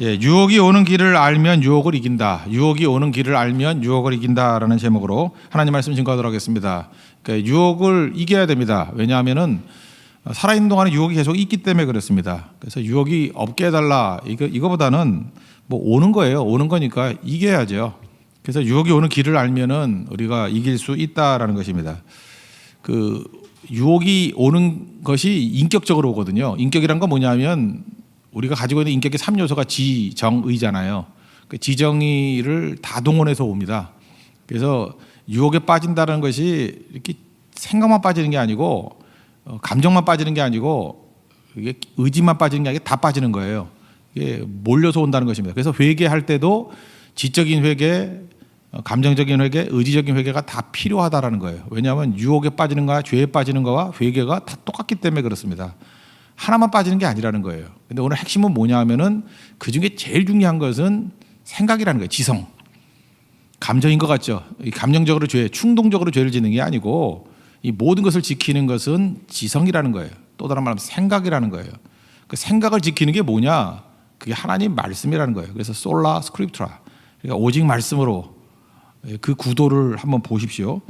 예, 유혹이 오는 길을 알면 유혹을 이긴다. 유혹이 오는 길을 알면 유혹을 이긴다라는 제목으로 하나님 말씀 증거하도록 하겠습니다. 그러니까 유혹을 이겨야 됩니다. 왜냐하면은 살아있는 동안에 유혹이 계속 있기 때문에 그렇습니다. 그래서 유혹이 없게 해달라. 이거보다는 뭐 오는 거예요. 오는 거니까 이겨야죠. 그래서 유혹이 오는 길을 알면은 우리가 이길 수 있다라는 것입니다. 그 유혹이 오는 것이 인격적으로 오거든요. 인격이란 건 뭐냐면 우리가 가지고 있는 인격의 3요소가 지정의잖아요. 그 지정의를 다 동원해서 옵니다. 그래서 유혹에 빠진다는 것이 이렇게 생각만 빠지는 게 아니고 감정만 빠지는 게 아니고 이게 의지만 빠지는 게 아니라 다 빠지는 거예요. 이게 몰려서 온다는 것입니다. 그래서 회개할 때도 지적인 회개, 감정적인 회개, 의지적인 회개가 다 필요하다라는 거예요. 왜냐하면 유혹에 빠지는 거와 죄에 빠지는 거와 회개가 다 똑같기 때문에 그렇습니다. 하나만 빠지는 게 아니라는 거예요. 근데 오늘 핵심은 뭐냐 하면은 그 중에 제일 중요한 것은 생각이라는 거예요. 지성. 감정인 것 같죠. 감정적으로 죄, 충동적으로 죄를 짓는 게 아니고 이 모든 것을 지키는 것은 지성이라는 거예요. 또 다른 말하면 생각이라는 거예요. 그 생각을 지키는 게 뭐냐? 그게 하나님 말씀이라는 거예요. 그래서 솔라 스크립트라. 그러니까 오직 말씀으로 그 구도를 한번 보십시오.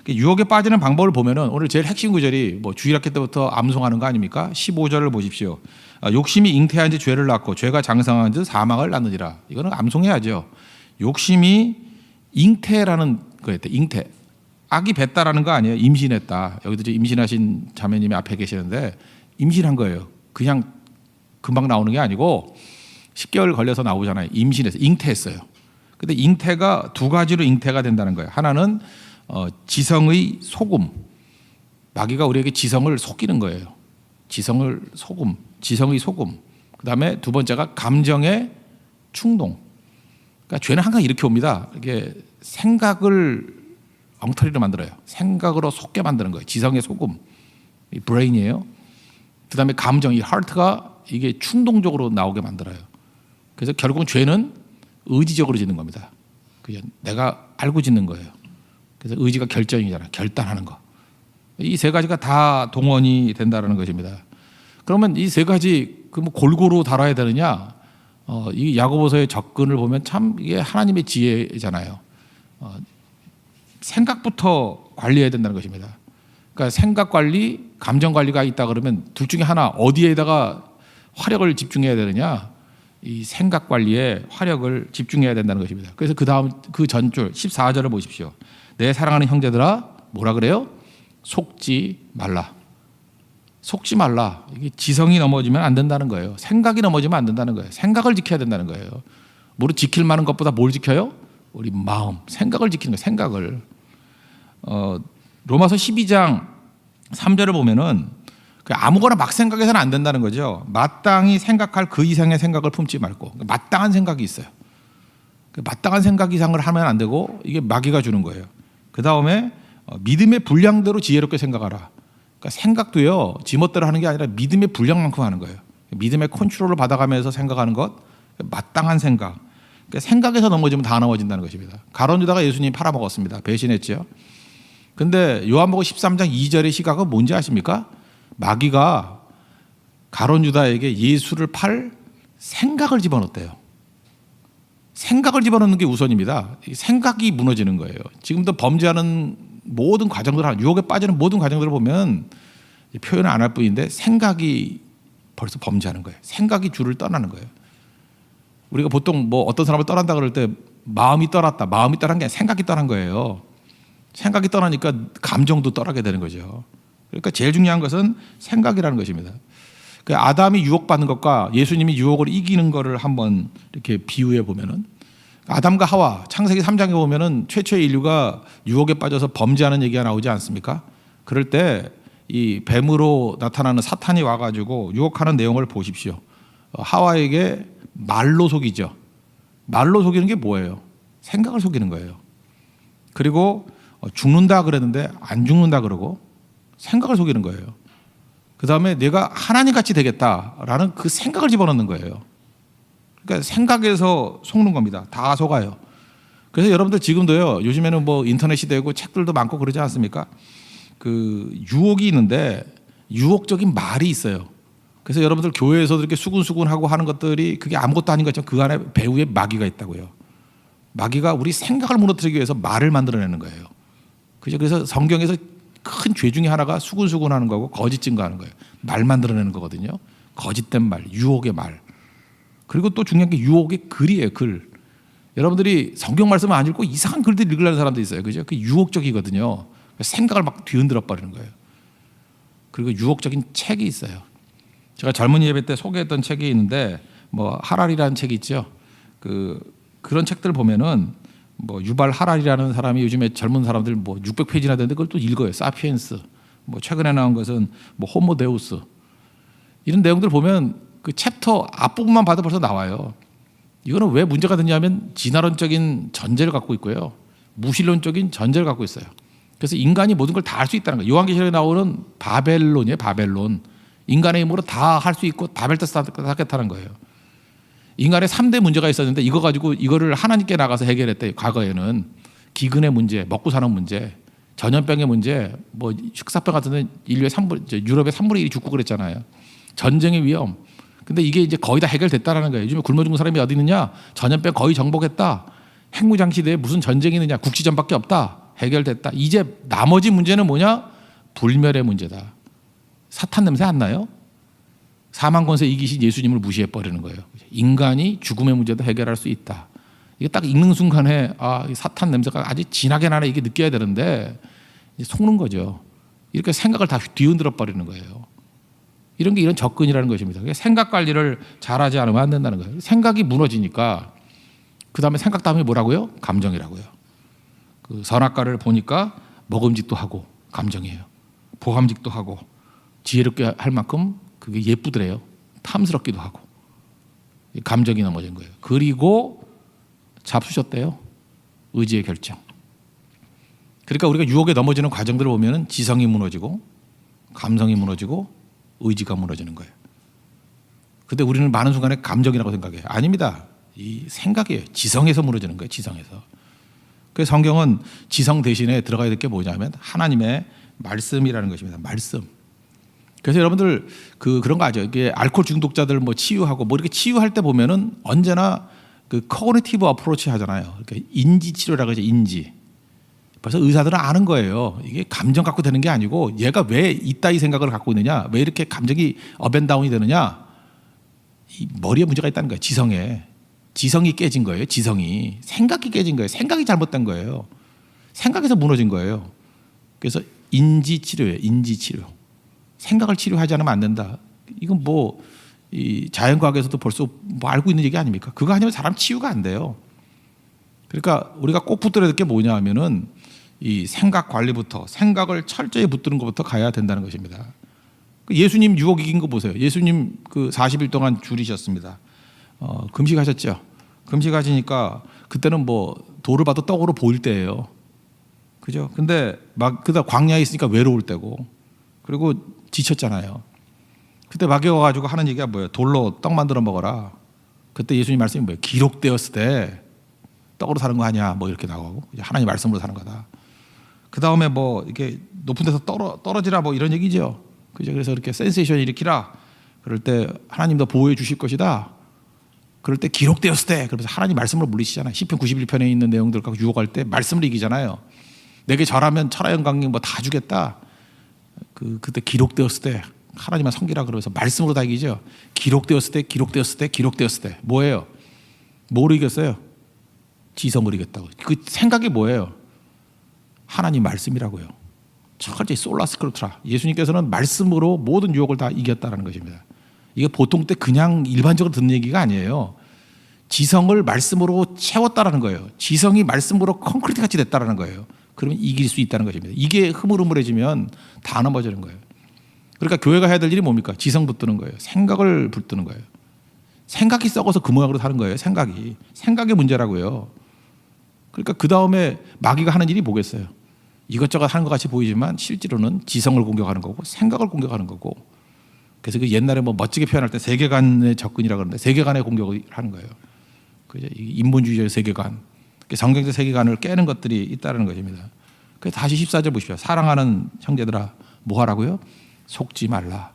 유혹에 빠지는 방법을 보면은 오늘 제일 핵심 구절이 뭐 주일학교 때부터 암송하는 거 아닙니까? 15절을 보십시오. 욕심이 잉태한 지 죄를 낳고 죄가 장성한 지 사망을 낳느니라. 이거는 암송해야죠. 욕심이 잉태라는 거였대. 잉태. 아기 뱉다라는 거 아니에요. 임신했다. 여기도 지금 임신하신 자매님이 앞에 계시는데 임신한 거예요. 그냥 금방 나오는 게 아니고 10개월 걸려서 나오잖아요. 임신해서 잉태했어요. 근데 잉태가 두 가지로 잉태가 된다는 거예요. 하나는 지성의 소금. 마귀가 우리에게 지성을 속이는 거예요. 지성의 소금. 그다음에 두 번째가 감정의 충동. 그러니까 죄는 항상 이렇게 옵니다. 이게 생각을 엉터리로 만들어요. 생각으로 속게 만드는 거예요. 지성의 소금. 이 브레인이에요. 그다음에 감정, 이 하트가 이게 충동적으로 나오게 만들어요. 그래서 결국은 죄는 의지적으로 짓는 겁니다. 그게 내가 알고 짓는 거예요. 그래서 의지가 결정이잖아요. 결단하는 거. 이 세 가지가 다 동원이 된다는 것입니다. 그러면 이 세 가지 뭐 골고루 다뤄야 되느냐? 이 야고보서의 접근을 보면 참 이게 하나님의 지혜잖아요. 생각부터 관리해야 된다는 것입니다. 그러니까 생각 관리, 감정 관리가 있다 그러면 둘 중에 하나 어디에다가 화력을 집중해야 되느냐? 이 생각 관리에 화력을 집중해야 된다는 것입니다. 그래서 그 다음 그 전줄 14절을 보십시오. 내 사랑하는 형제들아 뭐라 그래요? 속지 말라. 속지 말라. 이게 지성이 넘어지면 안 된다는 거예요. 생각이 넘어지면 안 된다는 거예요. 생각을 지켜야 된다는 거예요. 뭐를 지킬 만한 것보다 뭘 지켜요? 우리 마음, 생각을 지키는 거예요. 생각을. 로마서 12장 3절을 보면은 아무거나 막 생각해서는 안 된다는 거죠. 마땅히 생각할 그 이상의 생각을 품지 말고 마땅한 생각이 있어요. 마땅한 생각 이상을 하면 안 되고 이게 마귀가 주는 거예요. 그 다음에 믿음의 분량대로 지혜롭게 생각하라. 그러니까 생각도요 지멋대로 하는 게 아니라 믿음의 분량만큼 하는 거예요. 믿음의 컨트롤을 받아가면서 생각하는 것, 마땅한 생각. 그러니까 생각에서 넘어지면 다 넘어진다는 것입니다. 가론 유다가 예수님 팔아먹었습니다. 배신했죠. 근데 요한복음 13장 2절의 시각은 뭔지 아십니까? 마귀가 가론 유다에게 예수를 팔 생각을 집어넣었대요. 생각을 집어넣는 게 우선입니다. 생각이 무너지는 거예요. 지금도 범죄하는 모든 과정들, 유혹에 빠지는 모든 과정들을 보면 표현을 안 할 뿐인데 생각이 벌써 범죄하는 거예요. 생각이 주를 떠나는 거예요. 우리가 보통 뭐 어떤 사람을 떠난다 그럴 때 마음이 떠났다. 마음이 떠난 게 아니라 생각이 떠난 거예요. 생각이 떠나니까 감정도 떠나게 되는 거죠. 그러니까 제일 중요한 것은 생각이라는 것입니다. 그 아담이 유혹받는 것과 예수님이 유혹을 이기는 것을 한번 이렇게 비유해 보면은 아담과 하와 창세기 3장에 보면은 최초의 인류가 유혹에 빠져서 범죄하는 얘기가 나오지 않습니까? 그럴 때 이 뱀으로 나타나는 사탄이 와가지고 유혹하는 내용을 보십시오. 하와에게 말로 속이죠. 말로 속이는 게 뭐예요? 생각을 속이는 거예요. 그리고 죽는다 그랬는데 안 죽는다 그러고 생각을 속이는 거예요. 그 다음에 내가 하나님같이 되겠다라는 그 생각을 집어넣는 거예요. 그러니까 생각에서 속는 겁니다. 다 속아요. 그래서 여러분들 지금도요, 요즘에는 뭐 인터넷이 되고 책들도 많고 그러지 않습니까? 그 유혹이 있는데 유혹적인 말이 있어요. 그래서 여러분들 교회에서도 이렇게 수군수군하고 하는 것들이 그게 아무것도 아닌 것처럼 그 안에 배후에 마귀가 있다고요. 마귀가 우리 생각을 무너뜨리기 위해서 말을 만들어내는 거예요. 그죠? 그래서 성경에서 큰 죄 중에 하나가 수군수군하는 거고 거짓 증거하는 거예요. 말 만들어내는 거거든요. 거짓된 말, 유혹의 말. 그리고 또 중요한 게 유혹의 글이에요. 글. 여러분들이 성경 말씀을 안 읽고 이상한 글들 읽으려는 사람도 있어요. 그죠? 그 유혹적이거든요. 생각을 막 뒤흔들어 버리는 거예요. 그리고 유혹적인 책이 있어요. 제가 젊은 예배 때 소개했던 책이 있는데 뭐 하랄이라는 책이 있죠. 그런 책들 보면은 뭐 유발 하랄이라는 사람이 요즘에 젊은 사람들 뭐 600페이지나 되는데 그걸 또 읽어요. 사피엔스. 뭐 최근에 나온 것은 뭐 호모 데우스. 이런 내용들 보면 그 챕터 앞부분만 봐도 벌써 나와요. 이거는 왜 문제가 되냐면 진화론적인 전제를 갖고 있고요. 무신론적인 전제를 갖고 있어요. 그래서 인간이 모든 걸 다 할 수 있다는 거예요. 요한계시록에 나오는 바벨론이에요. 바벨론. 인간의 힘으로 다 할 수 있고 바벨탑 쌓겠다는 거예요. 인간의 3대 문제가 있었는데 이거 가지고 이거를 하나님께 나가서 해결했대요. 과거에는 기근의 문제, 먹고 사는 문제, 전염병의 문제, 뭐 식사병 같은 데 인류의 유럽의 3분의 1이 죽고 그랬잖아요. 전쟁의 위험. 근데 이게 이제 거의 다 해결됐다라는 거예요. 요즘에 굶어 죽는 사람이 어디 있느냐? 전염병 거의 정복했다. 핵무장 시대에 무슨 전쟁이 있느냐? 국지전밖에 없다. 해결됐다. 이제 나머지 문제는 뭐냐? 불멸의 문제다. 사탄 냄새 안 나요? 사망 권세 이기신 예수님을 무시해 버리는 거예요. 인간이 죽음의 문제도 해결할 수 있다. 이게 딱 읽는 순간에 사탄 냄새가 아주 진하게 나네 이게 느껴야 되는데 속는 거죠. 이렇게 생각을 다 뒤흔들어 버리는 거예요. 이런 게 이런 접근이라는 것입니다. 생각 관리를 잘하지 않으면 안 된다는 거예요. 생각이 무너지니까 그 다음에 생각 다음에 뭐라고요? 감정이라고요. 그 선악과를 보니까 먹음직도 하고 감정이에요. 보함직도 하고 지혜롭게 할 만큼 그게 예쁘더래요. 탐스럽기도 하고 감정이 넘어진 거예요. 그리고 잡수셨대요. 의지의 결정. 그러니까 우리가 유혹에 넘어지는 과정들을 보면 지성이 무너지고 감성이 무너지고 의지가 무너지는 거예요. 근데 우리는 많은 순간에 감정이라고 생각해요. 아닙니다. 이 생각이에요. 지성에서 무너지는 거예요. 지성에서. 그래서 성경은 지성 대신에 들어가야 될 게 뭐냐면 하나님의 말씀이라는 것입니다. 말씀. 그래서 여러분들 그런 거 아죠. 이게 알코올 중독자들 뭐 치유하고 뭐 이렇게 치유할 때 보면은 언제나 그 코그니티브 어프로치 하잖아요. 그러니까 인지 치료라고 하죠. 인지. 그래서 의사들은 아는 거예요. 이게 감정 갖고 되는 게 아니고 얘가 왜 이따위 생각을 갖고 있느냐, 왜 이렇게 감정이 업앤다운이 되느냐, 이 머리에 문제가 있다는 거예요. 지성이 깨진 거예요. 지성이 생각이 깨진 거예요. 생각이 잘못된 거예요. 생각에서 무너진 거예요. 그래서 인지 치료예요. 인지 치료. 생각을 치료하지 않으면 안 된다. 이건 뭐 이 자연과학에서도 벌써 뭐 알고 있는 얘기 아닙니까? 그거 아니면 사람 치유가 안 돼요. 그러니까 우리가 꼭 붙들어야 될 게 뭐냐 하면은 이 생각 관리부터 생각을 철저히 붙드는 것부터 가야 된다는 것입니다. 예수님 유혹 이긴 거 보세요. 예수님 그 40일 동안 줄이셨습니다. 금식하셨죠. 금식하시니까 그때는 뭐 돌을 봐도 떡으로 보일 때예요. 그죠? 근데 막 그다 광야에 있으니까 외로울 때고 그리고 지쳤잖아요. 그때 마귀가 와가지고 하는 얘기가 뭐예요? 돌로 떡 만들어 먹어라. 그때 예수님 말씀이 뭐예요? 기록되었을 때 떡으로 사는 거 아니야? 뭐 이렇게 나오고 하나님 말씀으로 사는 거다. 그 다음에 뭐 이렇게 높은 데서 떨어지라 뭐 이런 얘기죠. 그죠? 그래서 이렇게 센세이션 일으키라. 그럴 때 하나님 더 보호해 주실 것이다. 그럴 때 기록되었을 때 그러면서 하나님 말씀으로 물리시잖아요. 시편 91편에 있는 내용들 갖고 유혹할 때 말씀을 이기잖아요. 내게 절하면 천하 영광이 뭐 다 주겠다. 그때 기록되었을 때 하나님만 섬기라 그러면서 말씀으로 다 이기죠. 기록되었을 때 뭐예요? 뭐로 이겼어요? 지성을 이겼다고. 그 생각이 뭐예요? 하나님 말씀이라고요. 철저히 솔라스크루트라. 예수님께서는 말씀으로 모든 유혹을 다 이겼다는 것입니다. 이게 보통 때 그냥 일반적으로 듣는 얘기가 아니에요. 지성을 말씀으로 채웠다라는 거예요. 지성이 말씀으로 콘크리트 같이 됐다라는 거예요. 그러면 이길 수 있다는 것입니다. 이게 흐물흐물해지면 다 넘어지는 거예요. 그러니까 교회가 해야 될 일이 뭡니까? 지성 붙드는 거예요. 생각을 붙드는 거예요. 생각이 썩어서 그 모양으로 사는 거예요. 생각의 문제라고요. 그러니까 그 다음에 마귀가 하는 일이 뭐겠어요? 이것저것 하는 것 같이 보이지만 실제로는 지성을 공격하는 거고 생각을 공격하는 거고. 그래서 그 옛날에 뭐 멋지게 표현할 때 세계관의 접근이라고 그러는데 세계관의 공격을 하는 거예요. 그죠? 인본주의의 세계관, 성경적 세계관을 깨는 것들이 있다는 것입니다. 그래서 다시 14절 보십시오. 사랑하는 형제들아 뭐 하라고요? 속지 말라.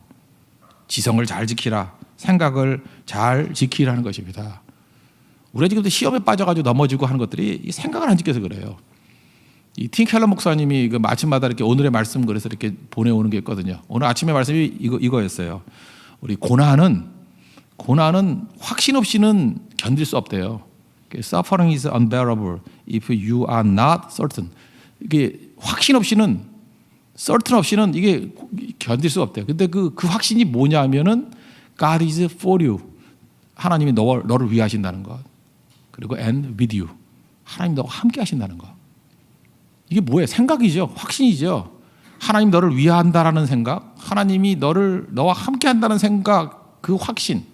지성을 잘 지키라. 생각을 잘 지키라는 것입니다. 우리가 지금 시험에 빠져가지고 넘어지고 하는 것들이 이 생각을 안 지켜서 그래요. 이 팀 켈러 목사님이 그 아침마다 이렇게 오늘의 말씀 그래서 이렇게 보내오는 게 있거든요. 오늘 아침에 말씀이 이거였어요. 우리 고난은 확신 없이는 견딜 수 없대요. Suffering is unbearable if you are not certain. 이게 확신 없이는 certain 없이는 이게 견딜 수 없대요. 근데 그 확신이 뭐냐면은 God is for you. 하나님이 너를 위하신다는 것. 그리고 and with you. 하나님 너와 함께 하신다는 것. 이게 뭐예요? 생각이죠. 확신이죠. 하나님 너를 위한다라는 생각, 하나님이 너와 함께 한다는 생각, 그 확신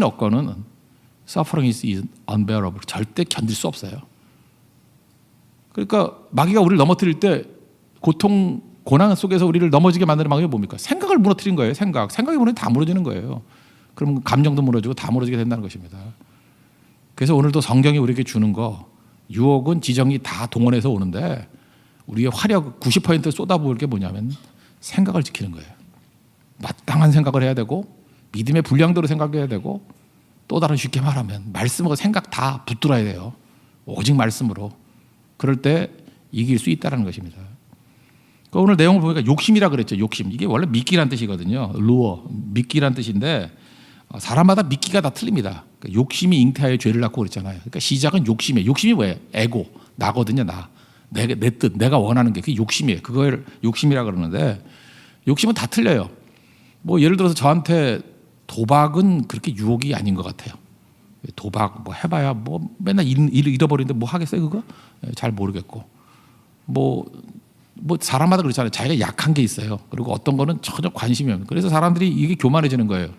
없고는 suffering is unbearable. 절대 견딜 수 없어요. 그러니까 마귀가 우리를 넘어뜨릴 때 고통, 고난 속에서 우리를 넘어지게 만드는 방법이 뭡니까? 생각을 무너뜨린 거예요. 생각이 무너지면 다 무너지는 거예요. 그럼 감정도 무너지고 다 무너지게 된다는 것입니다. 그래서 오늘도 성경이 우리에게 주는 거, 유혹은 지정이 다 동원해서 오는데 우리의 화력 90% 쏟아부을 게 뭐냐면 생각을 지키는 거예요. 마땅한 생각을 해야 되고 믿음의 분량대로 생각해야 되고 또 다른 쉽게 말하면 말씀하고 생각 다 붙들어야 돼요. 오직 말씀으로. 그럴 때 이길 수 있다는 것입니다. 그러니까 오늘 내용을 보니까 욕심이라 그랬죠. 욕심. 이게 원래 미끼란 뜻이거든요. 루어, 미끼란 뜻인데 사람마다 미끼가 다 틀립니다. 그러니까 욕심이 잉태하여 죄를 낳고 그랬잖아요. 그러니까 시작은 욕심이에요. 욕심이 뭐예요? 에고, 나거든요. 내 뜻, 내가 원하는 게 그게 욕심이에요. 그걸 욕심이라 그러는데 욕심은 다 틀려요. 뭐 예를 들어서 저한테 도박은 그렇게 유혹이 아닌 것 같아요. 도박 뭐 해봐야 뭐 맨날 일 잃어버리는데 뭐 하겠어요 그거? 잘 모르겠고 뭐 사람마다 그렇잖아요. 자기가 약한 게 있어요. 그리고 어떤 거는 전혀 관심이 없는. 그래서 사람들이 이게 교만해지는 거예요.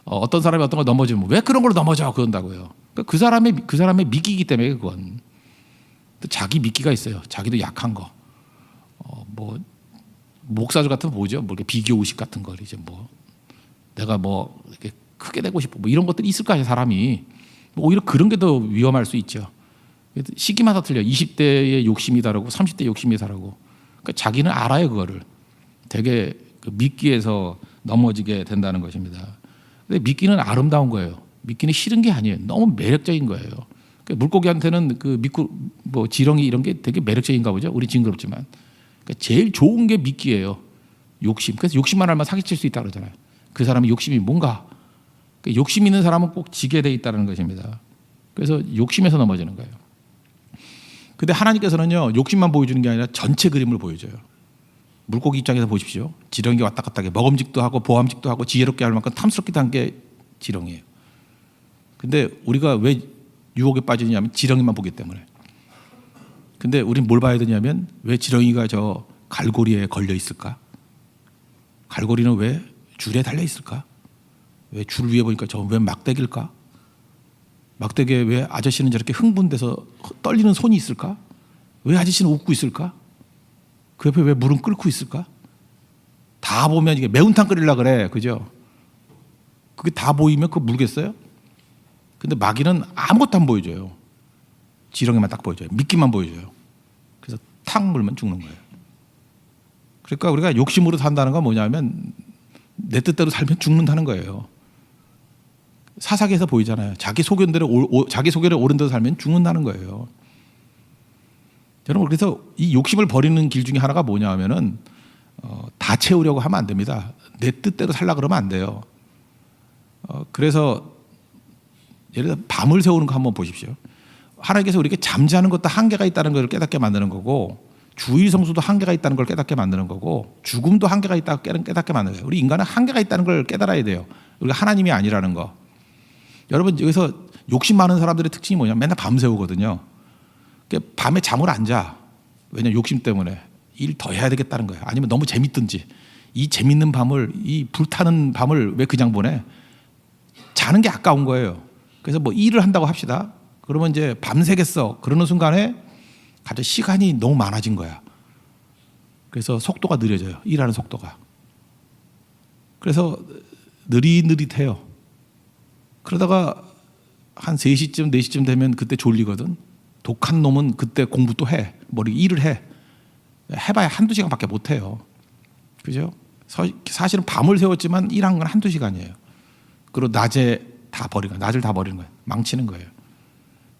어떤 사람이 어떤 걸 넘어지면 왜 그런 걸 넘어져 그런다고요. 그러니까 그 사람의 미끼이기 때문에 그건. 자기 미끼가 있어요. 자기도 약한 거. 뭐 목사들 같은 거 뭐죠? 뭐 이렇게 비교 의식 같은 거 이제 뭐 내가 뭐 이렇게 크게 되고 싶어 뭐 이런 것들이 있을 거 아니에요 사람이. 뭐 오히려 그런 게 더 위험할 수 있죠. 시기마다 틀려. 20대의 욕심이 다르고 30대 욕심이 다르고. 그러니까 자기는 알아요 그거를. 되게 그 미끼에서 넘어지게 된다는 것입니다. 근데 미끼는 아름다운 거예요. 미끼는 싫은 게 아니에요. 너무 매력적인 거예요. 그러니까 물고기한테는 그 뭐 지렁이 이런 게 되게 매력적인가 보죠. 우리 징그럽지만. 그러니까 제일 좋은 게 미끼예요. 욕심. 그래서 욕심만 알면 사기칠 수 있다 그러잖아요. 그 사람의 욕심이 뭔가. 그러니까 욕심 있는 사람은 꼭 지게 돼 있다는 것입니다. 그래서 욕심에서 넘어지는 거예요. 근데 하나님께서는요 욕심만 보여주는 게 아니라 전체 그림을 보여줘요. 물고기 입장에서 보십시오. 지렁이가 왔다 갔다 하게 먹음직도 하고 보암직도 하고 지혜롭게 할 만큼 탐스럽기도 한 게 지렁이에요. 근데 우리가 왜 유혹에 빠지냐면 지렁이만 보기 때문에. 근데 우린 뭘 봐야 되냐면 왜 지렁이가 저 갈고리에 걸려 있을까? 갈고리는 왜 줄에 달려 있을까? 왜 줄 위에 보니까 저 왜 막대기일까? 막대기에 왜 아저씨는 저렇게 흥분돼서 떨리는 손이 있을까? 왜 아저씨는 웃고 있을까? 그 옆에 왜 물은 끓고 있을까? 다 보면 이게 매운탕 끓이려 그래. 그죠? 그게 다 보이면 그거 물겠어요? 근데 마귀는 아무것도 안 보여줘요. 지렁이만 딱 보여줘요. 미끼만 보여줘요. 그래서 탁 물면 죽는 거예요. 그러니까 우리가 욕심으로 산다는 건 뭐냐면 내 뜻대로 살면 죽는다는 거예요. 사사기에서 보이잖아요. 자기 소견대로 자기 소견에 옳은 대로 살면 죽는다는 거예요. 여러분 그래서 이 욕심을 버리는 길 중에 하나가 뭐냐 하면은 다 채우려고 하면 안 됩니다. 내 뜻대로 살라 그러면 안 돼요. 그래서 예를 들어 밤을 새우는 거 한번 보십시오. 하나님께서 우리에게 잠자는 것도 한계가 있다는 걸 깨닫게 만드는 거고 주일 성수도 한계가 있다는 걸 깨닫게 만드는 거고 죽음도 한계가 있다고 깨닫게 만드는 거예요. 우리 인간은 한계가 있다는 걸 깨달아야 돼요. 우리가 하나님이 아니라는 거. 여러분 여기서 욕심 많은 사람들의 특징이 뭐냐면 맨날 밤 새우거든요. 밤에 잠을 안 자. 왜냐면 욕심 때문에 일 더 해야 되겠다는 거예요. 아니면 너무 재밌든지 이 재밌는 밤을 이 불타는 밤을 왜 그냥 보내? 자는 게 아까운 거예요. 그래서 뭐 일을 한다고 합시다. 그러면 이제 밤새겠어. 그러는 순간에 갑자기 시간이 너무 많아진 거야. 그래서 속도가 느려져요. 일하는 속도가. 그래서 느릿느릿해요. 그러다가 한 3시쯤 4시쯤 되면 그때 졸리거든. 독한 놈은 그때 공부 또 해. 일을 해. 해봐야 한두 시간밖에 못 해요. 그죠? 사실은 밤을 새웠지만 일한 건 한두 시간이에요. 그리고 낮에 다 버리는 거예요. 낮을 다 버리는 거예요. 망치는 거예요.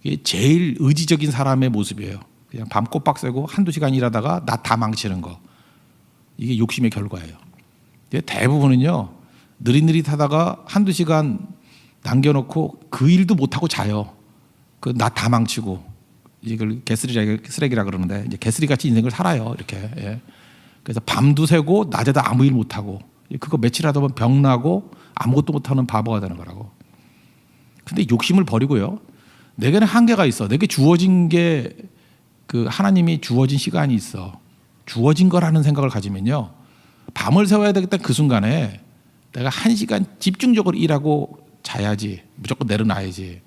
이게 제일 의지적인 사람의 모습이에요. 그냥 밤 꼬박 새고 한두 시간 일하다가 낮 다 망치는 거. 이게 욕심의 결과예요. 대부분은요, 느릿느릿하다가 한두 시간 남겨놓고 그 일도 못하고 자요. 그 낮 다 망치고. 이걸 개쓰레기라 그러는데, 이제 개쓰레기 같이 인생을 살아요. 이렇게. 예. 그래서 밤도 새고 낮에다 아무 일 못하고. 그거 며칠 하다 보면 병나고 아무것도 못하는 바보가 되는 거라고. 근데 욕심을 버리고요. 내게는 한계가 있어. 내게 주어진 게 그 하나님이 주어진 시간이 있어. 주어진 거라는 생각을 가지면요. 밤을 새워야 되겠다 그 순간에 내가 1시간 집중적으로 일하고 자야지. 무조건 내려놔야지.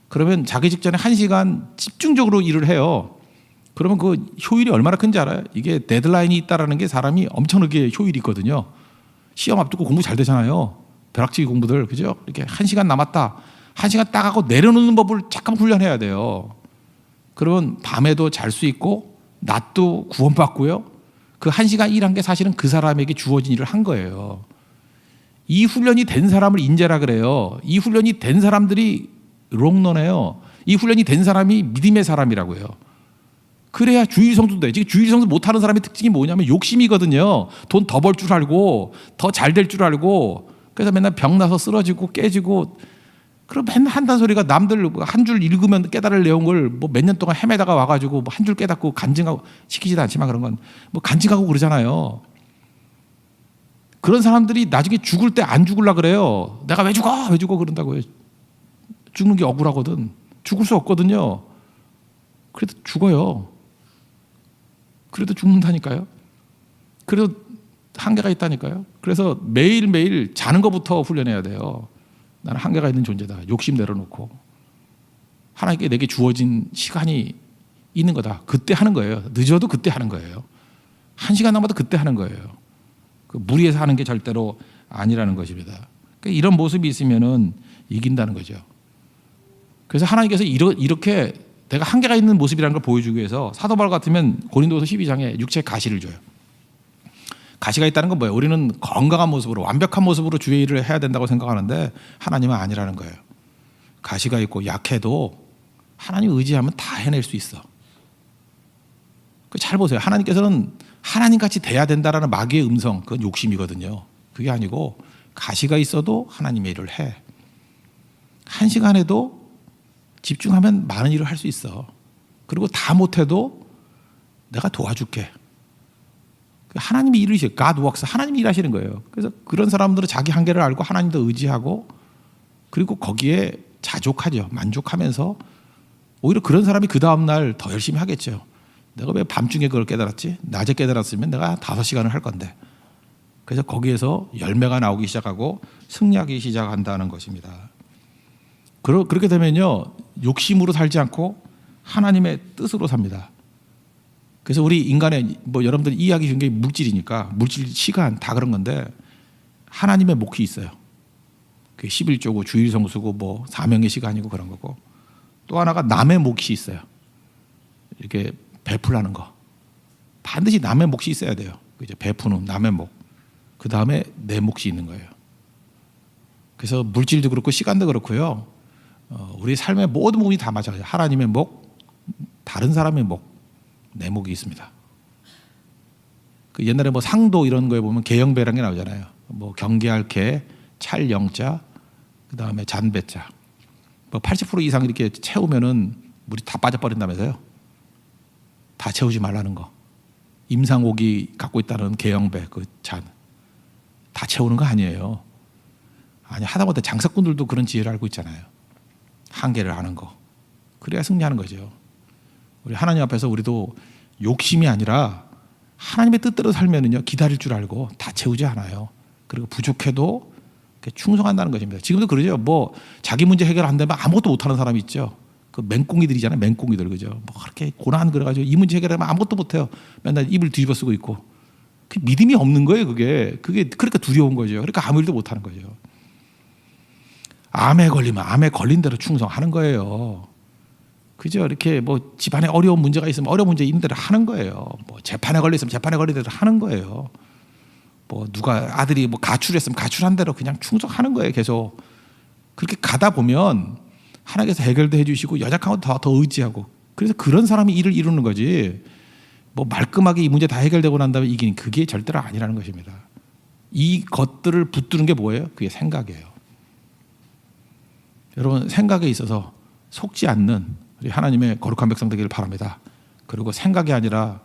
그러면 자기 직전에 1시간 집중적으로 일을 해요. 그러면 그 효율이 얼마나 큰지 알아요? 이게 데드라인이 있다라는 게 사람이 엄청나게 효율이 있거든요. 시험 앞두고 공부 잘 되잖아요. 벼락치기 공부들. 그죠? 이렇게 1시간 남았다. 1시간 딱 하고 내려놓는 법을 잠깐 훈련해야 돼요. 그러면 밤에도 잘 수 있고 낮도 구원받고요. 그 1시간 일한 게 사실은 그 사람에게 주어진 일을 한 거예요. 이 훈련이 된 사람을 인재라 그래요. 이 훈련이 된 사람들이 롱런해요. 이 훈련이 된 사람이 믿음의 사람이라고요. 그래야 주일성도 돼. 지금 주일성도 못하는 사람의 특징이 뭐냐면 욕심이거든요. 돈 더 벌 줄 알고 더 잘 될 줄 알고 그래서 맨날 병나서 쓰러지고 깨지고 그럼 맨날 한단 소리가 남들 한 줄 읽으면 깨달을 내용 걸 뭐 몇 년 동안 헤매다가 와가지고 뭐 한 줄 깨닫고 간증하고 시키지도 않지만 그런 건 뭐 간증하고 그러잖아요. 그런 사람들이 나중에 죽을 때 안 죽으려고 그래요. 내가 왜 죽어 그런다고요. 죽는 게 억울하거든. 죽을 수 없거든요. 그래도 죽어요. 그래도 죽는다니까요. 그래도 한계가 있다니까요. 그래서 매일매일 자는 것부터 훈련해야 돼요. 나는 한계가 있는 존재다. 욕심 내려놓고 하나님께 내게 주어진 시간이 있는 거다. 그때 하는 거예요. 늦어도 그때 하는 거예요. 1시간 남아도 그때 하는 거예요. 그 무리해서 하는 게 절대로 아니라는 것입니다. 그러니까 이런 모습이 있으면은 이긴다는 거죠. 그래서 하나님께서 이렇게 내가 한계가 있는 모습이라는 걸 보여주기 위해서 사도 바울 같으면 고린도서 12장에 육체에 가시를 줘요. 가시가 있다는 건 뭐예요? 우리는 건강한 모습으로 완벽한 모습으로 주의 일을 해야 된다고 생각하는데 하나님은 아니라는 거예요. 가시가 있고 약해도 하나님 의지하면 다 해낼 수 있어. 잘 보세요. 하나님께서는 하나님같이 돼야 된다라는 마귀의 음성, 그건 욕심이거든요. 그게 아니고 가시가 있어도 하나님의 일을 해. 1시간에도 집중하면 많은 일을 할 수 있어. 그리고 다 못해도 내가 도와줄게. 하나님이 일이셔. God works. 하나님이 일하시는 거예요. 그래서 그런 사람들은 자기 한계를 알고 하나님도 의지하고 그리고 거기에 자족하죠. 만족하면서 오히려 그런 사람이 그 다음날 더 열심히 하겠죠. 내가 왜 밤중에 그걸 깨달았지? 낮에 깨달았으면 내가 5시간을 할 건데. 그래서 거기에서 열매가 나오기 시작하고 승리하기 시작한다는 것입니다. 그렇게 되면요. 욕심으로 살지 않고 하나님의 뜻으로 삽니다. 그래서 우리 인간의 뭐 여러분들 이해하기 쉬운 게 물질이니까 물질, 시간 다 그런 건데 하나님의 몫이 있어요. 그 11조고 주일성수고 뭐 사명의 시간이고 그런 거고 또 하나가 남의 몫이 있어요. 이렇게 베풀라는 거. 반드시 남의 몫이 있어야 돼요. 그죠? 베푸는 남의 몫. 그 다음에 내 몫이 있는 거예요. 그래서 물질도 그렇고 시간도 그렇고요. 우리 삶의 모든 부분이 다 맞아요. 하나님의 목, 다른 사람의 목, 내 목이 있습니다. 그 옛날에 뭐 상도 이런 거에 보면 개영배라는 게 나오잖아요. 뭐 경계할 개, 찰 영자, 그 다음에 잔배자. 뭐 80% 이상 이렇게 채우면은 물이 다 빠져버린다면서요. 다 채우지 말라는 거. 임상옥이 갖고 있다는 개영배, 그 잔. 다 채우는 거 아니에요. 아니, 하다못해 장사꾼들도 그런 지혜를 알고 있잖아요. 한계를 아는 거. 그래야 승리하는 거죠. 우리 하나님 앞에서 우리도 욕심이 아니라 하나님의 뜻대로 살면은요, 기다릴 줄 알고 다 채우지 않아요. 그리고 부족해도 충성한다는 것입니다. 지금도 그러죠. 뭐 자기 문제 해결 안 되면 아무것도 못하는 사람이 있죠. 그 맹꽁이들이잖아요. 맹꽁이들. 그죠. 뭐 그렇게 고난 그래가지고 이 문제 해결하면 아무것도 못해요. 맨날 입을 뒤집어 쓰고 있고. 그 믿음이 없는 거예요. 그게 그러니까 두려운 거죠. 그러니까 아무 일도 못하는 거죠. 암에 걸리면 암에 걸린 대로 충성하는 거예요. 그죠? 이렇게 뭐 집안에 어려운 문제가 있으면 어려운 문제 있는 대로 하는 거예요. 뭐 재판에 걸려 있으면 재판에 걸린 대로 하는 거예요. 뭐 누가 아들이 뭐 가출했으면 가출한 대로 그냥 충성하는 거예요. 계속 그렇게 가다 보면 하나님께서 해결도 해주시고 연약한 더 의지하고 그래서 그런 사람이 일을 이루는 거지. 뭐 말끔하게 이 문제 다 해결되고 난 다음에 이기는 그게 절대로 아니라는 것입니다. 이 것들을 붙드는 게 뭐예요? 그게 생각이에요. 여러분 생각에 있어서 속지 않는 우리 하나님의 거룩한 백성 되기를 바랍니다. 그리고 생각이 아니라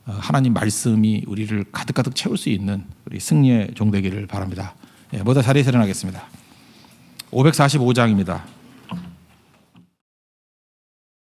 하나님 말씀이 우리를 가득가득 채울 수 있는 우리 승리의 종 되기를 바랍니다. 모두 자리에 일어나겠습니다. 545장입니다.